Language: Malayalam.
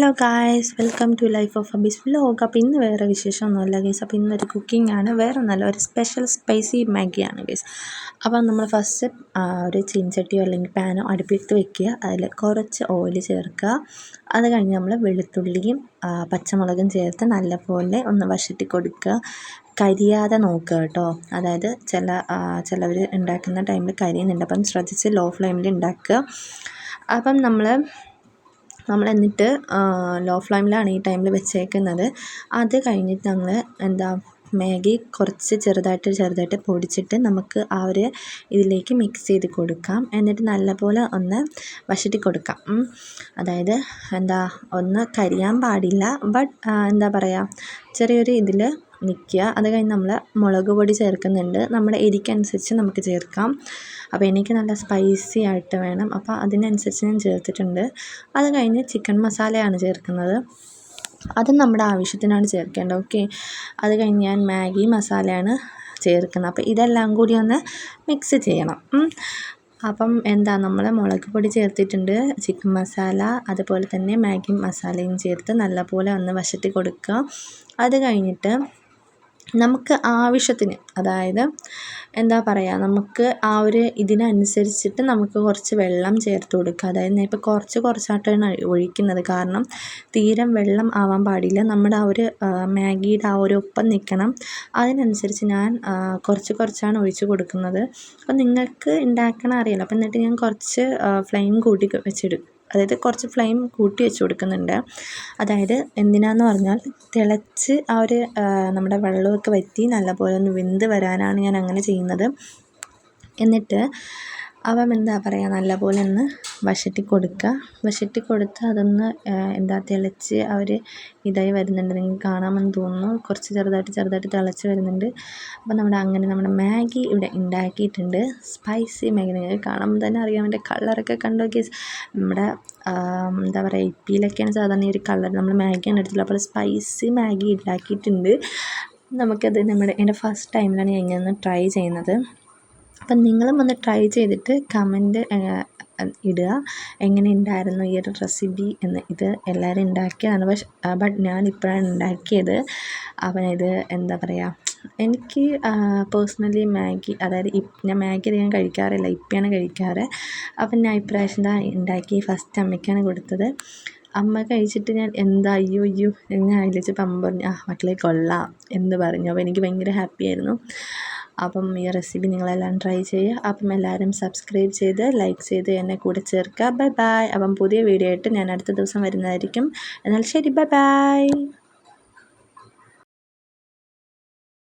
Hello guys, welcome to life of Abi's vlog. അപ്പോൾ ഇന്ന് വേറെ വിശേഷമൊന്നുമില്ല ഗൈസ്. അപ്പോൾ ഇന്നൊരു കുക്കിംഗ് ആണ്, വേറെ നല്ല ഒരു സ്പെഷ്യൽ സ്പൈസി മാഗിയാണ് ഗൈസ്. അപ്പം നമ്മൾ ഫസ്റ്റ് ഒരു ചീൻചട്ടിയോ അല്ലെങ്കിൽ പാനോ അടുപ്പിട്ട് വെക്കുക. അതിൽ കുറച്ച് ഓയിൽ ചേർക്കുക. അത് കഴിഞ്ഞ് നമ്മൾ വെളുത്തുള്ളിയും പച്ചമുളകും ചേർത്ത് നല്ലപോലെ ഒന്ന് വഴറ്റി കൊടുക്കുക. കരിയാതെ നോക്കുക കേട്ടോ. അതായത് ചിലവർ ഉണ്ടാക്കുന്ന ടൈമിൽ കരിയുന്നുണ്ട്, അപ്പം ശ്രദ്ധിച്ച് ലോ ഫ്ലെയിമിൽ ഉണ്ടാക്കുക. അപ്പം നമ്മൾ എന്നിട്ട് ലോ ഫ്ലെയിമിലാണ് ഈ ടൈമിൽ വെച്ചേക്കുന്നത്. അത് കഴിഞ്ഞിട്ട് നമ്മൾ മാഗി കുറച്ച് ചെറുതായിട്ട് പൊടിച്ചിട്ട് നമുക്ക് ആ ഒരു ഇതിലേക്ക് മിക്സ് ചെയ്ത് കൊടുക്കാം. എന്നിട്ട് നല്ലപോലെ ഒന്ന് വഴറ്റി കൊടുക്കാം. അതായത് ഒന്ന് കരിയാൻ പാടില്ല, ബട്ട് ചെറിയൊരു ഇതിൽ നിൽക്കുക. അത് കഴിഞ്ഞ് നമ്മൾ മുളക് പൊടി ചേർക്കുന്നുണ്ട്. നമ്മുടെ എരിക്കനുസരിച്ച് നമുക്ക് ചേർക്കാം. അപ്പോൾ എനിക്ക് നല്ല സ്പൈസി ആയിട്ട് വേണം, അപ്പോൾ അതിനനുസരിച്ച് ഞാൻ ചേർത്തിട്ടുണ്ട്. അത് കഴിഞ്ഞ് ചിക്കൻ മസാലയാണ് ചേർക്കുന്നത്. അത് നമ്മുടെ ആവശ്യത്തിനാണ് ചേർക്കേണ്ടത്. ഓക്കെ. അത് കഴിഞ്ഞ് ഞാൻ മാഗി മസാലയാണ് ചേർക്കുന്നത്. അപ്പോൾ ഇതെല്ലാം കൂടി ഒന്ന് മിക്സ് ചെയ്യണം. അപ്പം നമ്മൾ മുളക് പൊടി ചേർത്തിട്ടുണ്ട്, ചിക്കൻ മസാല, അതുപോലെ തന്നെ മാഗി മസാലയും ചേർത്ത് നല്ലപോലെ ഒന്ന് വഴറ്റി കൊടുക്കുക. അത് കഴിഞ്ഞിട്ട് നമുക്ക് ആവശ്യത്തിന്, അതായത് നമുക്ക് ആ ഒരു ഇതിനനുസരിച്ചിട്ട് നമുക്ക് കുറച്ച് വെള്ളം ചേർത്ത് കൊടുക്കുക. അതായത് ഞാൻ ഇപ്പോൾ കുറച്ചായിട്ടാണ് ഒഴിക്കുന്നത്, കാരണം തീരെ വെള്ളം ആവാൻ പാടില്ല. നമ്മുടെ ആ ഒരു മാഗിയുടെ ആ ഒരു ഒപ്പം നിൽക്കണം. അതിനനുസരിച്ച് ഞാൻ കുറച്ചാണ് ഒഴിച്ച് കൊടുക്കുന്നത്. അപ്പോൾ നിങ്ങൾക്ക് ഉണ്ടാക്കണം അറിയാലോ. അപ്പോൾ എന്നിട്ട് ഞാൻ കുറച്ച് ഫ്ലെയിം കൂട്ടി വെച്ചിടും. അതായത് കുറച്ച് ഫ്ലെയിം കൂട്ടി വെച്ച് കൊടുക്കുന്നുണ്ട്. അതായത് എന്തിനാന്ന് പറഞ്ഞാൽ തിളച്ച് ആ ഒരു നമ്മുടെ വെള്ളമൊക്കെ വറ്റി നല്ലപോലെ ഒന്ന് വെന്ത് വരാനാണ് ഞാൻ അങ്ങനെ ചെയ്യുന്നത്. എന്നിട്ട് നല്ലപോലെ ഒന്ന് വഴറ്റി കൊടുത്ത് അതൊന്ന് തിളച്ച് ആ ഒരു ഇതായി വരുന്നുണ്ട്. നിങ്ങൾക്ക് കാണാമെന്ന് തോന്നുന്നു. കുറച്ച് ചെറുതായിട്ട് തിളച്ച് വരുന്നുണ്ട്. അപ്പോൾ നമ്മുടെ മാഗി ഇവിടെ ഉണ്ടാക്കിയിട്ടുണ്ട്. Spicy Maggi. നിങ്ങൾക്ക് കാണുമ്പോൾ തന്നെ അറിയാം, അതിൻ്റെ കളറൊക്കെ കണ്ടു നോക്കി. നമ്മുടെ ഇപ്പിയിലൊക്കെയാണ് സാധാരണ ഈ ഒരു കളർ. നമ്മൾ മാഗിയാണ് എടുത്തില്ല. അപ്പോൾ സ്പൈസി മാഗി ഉണ്ടാക്കിയിട്ടുണ്ട്. നമുക്കത് എൻ്റെ ഫസ്റ്റ് ടൈമിലാണ് ഞാൻ ഇങ്ങനെ ട്രൈ ചെയ്യുന്നത്. അപ്പം നിങ്ങളും ഒന്ന് ട്രൈ ചെയ്തിട്ട് കമൻറ്റ് ഇടുക, എങ്ങനെ ഉണ്ടായിരുന്നു ഈ ഒരു റെസിപ്പി എന്ന്. ഇത് എല്ലാവരും ഉണ്ടാക്കിയതാണ്, ബട്ട് ഞാൻ ഇപ്പോഴാണ് ഉണ്ടാക്കിയത്. അപ്പം ഇത് എനിക്ക് പേഴ്സണലി മാഗി, അതായത് ഞാൻ മാഗി അധികം കഴിക്കാറില്ല, ഇപ്പിയാണ് കഴിക്കാറ്. അപ്പം ഞാൻ ഇപ്രാവശ്യം ഉണ്ടാക്കി ഫസ്റ്റ് അമ്മയ്ക്കാണ് കൊടുത്തത്. അമ്മ കഴിച്ചിട്ട് ഞാൻ അയ്യോ ഞാൻ ആലോചിച്ചപ്പോൾ അമ്മ പറഞ്ഞു, മക്കളെ കൊള്ളാം എന്ന് പറഞ്ഞു. അപ്പോൾ എനിക്ക് ഭയങ്കര ഹാപ്പിയായിരുന്നു. അപ്പം ഈ റെസിപ്പി നിങ്ങളെല്ലാം ട്രൈ ചെയ്യുക. അപ്പം എല്ലാവരും സബ്സ്ക്രൈബ് ചെയ്ത് ലൈക്ക് ചെയ്ത് എന്നെ കൂടെ ചേർക്കുക. ബൈ. അപ്പം പുതിയ വീഡിയോ ആയിട്ട് ഞാൻ അടുത്ത ദിവസം വരുന്നതായിരിക്കും. എന്നാൽ ശരി, ബൈ.